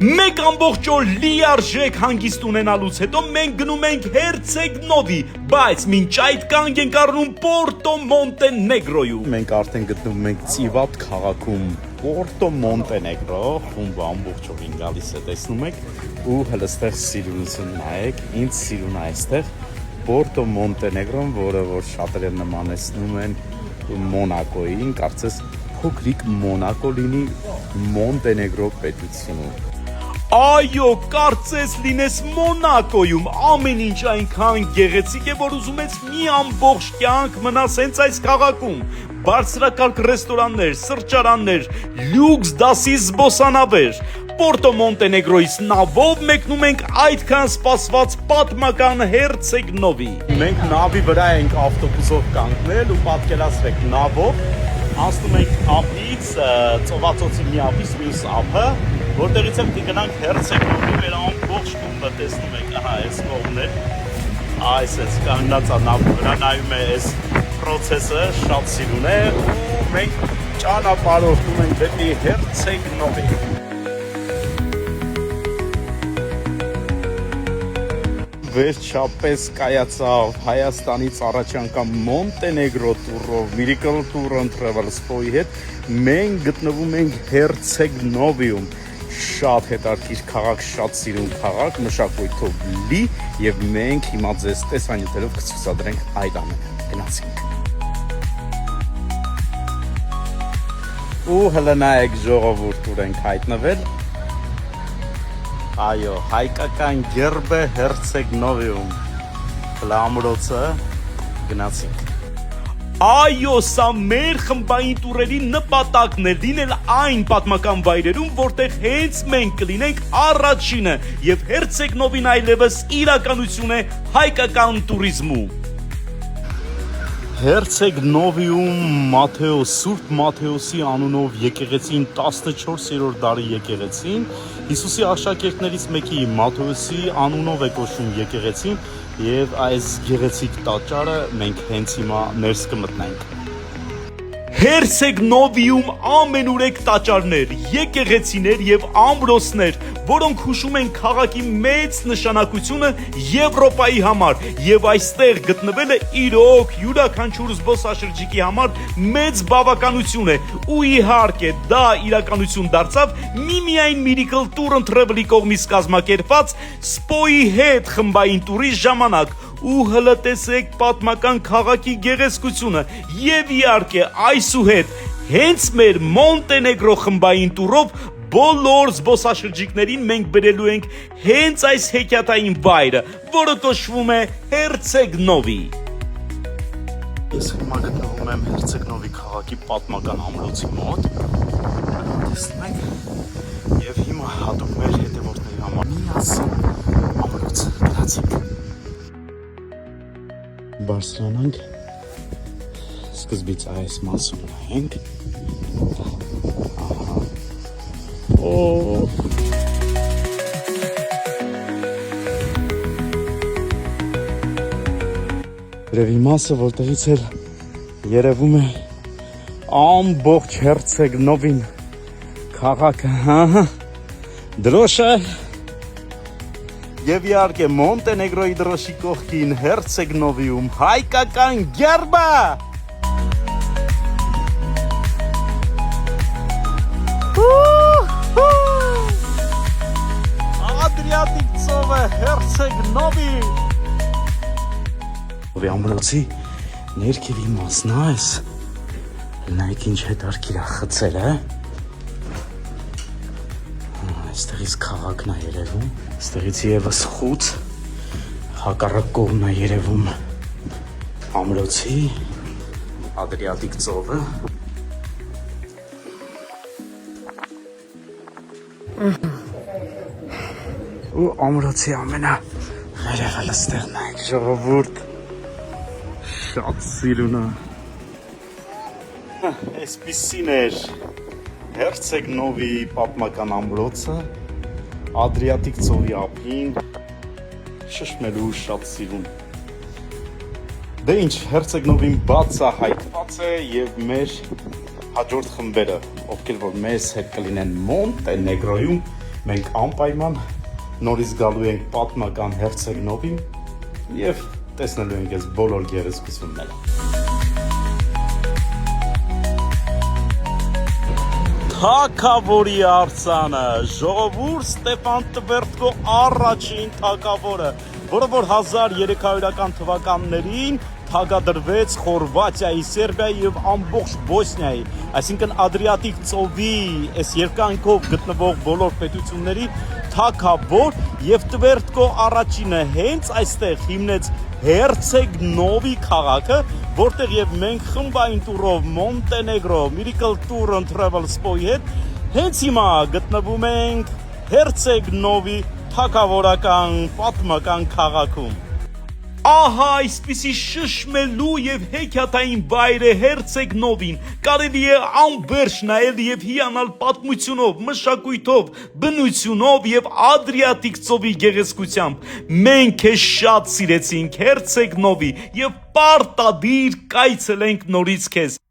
Մեկ ամբողջ օր լիարժեք հանգիստ ունենալուց հետո մենք գնում ենք Հերցեգնովի, բայց մինչ այդ կանգ ենք առնում Պորտո Մոնտենեգրոյում։ Մենք արդեն գտնվում ենք Ծիվատ քաղաքում, Պորտո Մոնտենեգրո, խումբը ամբողջովին գալիս է, տեսնում եք, ու հլստեղ սիրունություն նայեք, ինձ սիրուն է այստեղ Պորտո Մոնտենեգրոն, որը որ շատերը նմանեցնում են Մոնակոյին, կարծես փոքրիկ Մոնակո լինի Մոնտենեգրո պետությունում։ Այո, կարծես լինես Մոնակոյում, ամեն ինչ այնքան գեղեցիկ է, որ ուզում ես մի ամբողջ կյանք մնաս հենց այս քաղաքում։ Բարձրակարգ ռեստորաններ, սրճարաններ, լյուքս դասի զբոսանավեր։ Պորտո Մոնտենեգրոյից նավով մեկնում ենք այդքան սպասված պատմական Հերցեգնովի։ Մենք նավի վրա ենք ավտոբուսով կանգնել ու պատկերացրեք նավով անցնում ենք ափից, ծովածոցի մի ափից մյուս ափը, որտեղից էլ կգնանք Հերցեգնովի մեր ամբողջ խումբը, տեսնում եք, ահա այս կողմն է, այս կանգնած է նավի վրա, նայում է այս պրոցեսը, շատ սիրուն է ու մենք ճանապարհորդում ենք դեպի Հերցեգնովի։ Վերջապես կայացավ Հայաստանից առաջ անգամ Մոնտենեգրո տուրով, Miracle Tour and Travel Spa-ի հետ մենք գտնվում ենք Հերցեգնովիում, շատ հետաքրքիր քաղաք, շատ սիրուն քաղաք, մշակույթով լի եւ մենք հիմա ձեզ տեսանյութերով կցուցադրենք այդ ամենը, գնացինք։ Ու հələ նայեք ժողովուրդ ուր ենք հայտնվել։ Այո, հայկական գերբը Հերցեգնովիում, լամրոցը, գնացինք։ Այո, սա մեր խմբային տուրերի նպատակն է լինել այն պատմական վայրերում, որտեղ հենց մենք կլինենք առաջինը եւ Հերցեգնովին այլևս իրականություն է հայկական տուրիզմու։ Հերցեգնովիում Սուրբ Մաթեոսի անունով եկեղեցին 14-րդ դարի եկեղեցին, Հիսուսի աշակերտներից մեկի Մաթեոսի անունով է կոչվում եկեղեցին եւ այս գեղեցիկ տաճարը մենք հենց հիմա ներս կմտնենք։ Հերցեգնովիում ամենուրեք տաճարներ, եկեղեցիներ եւ ամրոցներ, որոնք հուշում են քաղաքի մեծ նշանակությունը Եվրոպայի համար եւ այստեղ գտնվելը իրոք յուրաքանչյուր զբոսաշրջիկի համար մեծ բավականություն է ու իհարկե դա իրականություն դարձավ միմիայն Miracle Tour and Travel-ի կողմից կազմակերպված Սպոյի հետ խմբային տուրի ժամանակ ու հլը տեսեք պատմական քաղաքի գեղեցկությունը եւ իհարկե այսուհետ հենց մեր Մոնտենեգրո խմբային տուրով բոլոր զբոսաշրջիկներին մենք բերելու ենք հենց այս հեքիաթային վայրը, որը կոչվում է Հերցեգնովի։ Ես հիմա գտնվում եմ Հերցեգնովի քաղաքի պատմական ամրոցի մոտ, տեսնում եք, եւ հիմա հատուկ մեր հետևորդների համար միասին ամրոցը գնացինք։ Բարձրանանք, սկզբից այս մասում նայենք, Երևի մասը, որտեղից էլ երևում է ամբողջ Հերցեգնովին քաղաքը, դրոշը եւ իհարկե Մոնտենեգրոյի դրոշի կողքին Հերցեգնովիում հայկական գերբը։ Ադրիատիկ ծովը Հերցեգնովի։ Ամրոցի ներքևի մասն է այս, նայեք ինչ հետարքիր է խցերը, այստեղից քաղաքն է երևում, այստեղից եւս խուց, հակառակ կողմն է երևում ամրոցի, Ադրիատիկ ծովը։ Ու ամրոցի ամենա վերևը ստեղ նայեք ժողովուրդ, շատ սիրուն է։ Այսպիսին էր Հերցեգնովի պատմական ամրոցը, Ադրիատիկ ծովի ափին, շշմելու շատ սիրուն։ Դե ինչ, Հերցեգնովին բացահայտված է եւ մեր հաջորդ խմբերը, ովքեր որ մեզ հետ կլինեն Մոնտենեգրոյում, Մենք անպայման նորից գալու ենք պատմական Հերցեգնովին եւ տեսնելու ենք այս բոլոր գեղեցկությունները։ Թագավորի արձանը, ժողովուրդ Ստեփան Տվերտկո առաջին թագավորը, որը որ 1300-ական թվականներին թագադրվեց Խորվաթիայի, Սերբիայի եւ ամբողջ Բոսնիայի, այսինքն Ադրիատիկ ծովի այս երկայնքով գտնվող բոլոր պետությունների թագավոր եւ Տվերտկո առաջինը հենց այստեղ հիմնեց Հերցեգնովի քաղաքը, որտեղ եւ մենք խմբային տուրով Մոնտենեգրո Miracle Tour and Travel Spa-ի հետ հենց հիմա գտնվում ենք Հերցեգնովի թագավորական պատմական քաղաքում։ Ահա այսպիսի շշմելու եւ հեքիաթային վայր է Հերցեգնովին, կարելի է անվերջ նայել եւ հիանալ պատմությունով, մշակույթով, բնությունով եւ Ադրիատիկ ծովի գեղեցկությամբ։ Մենք է շատ սիրեցինք Հերցեգնովի եւ պարտադիր կայցելենք նորից քեզ։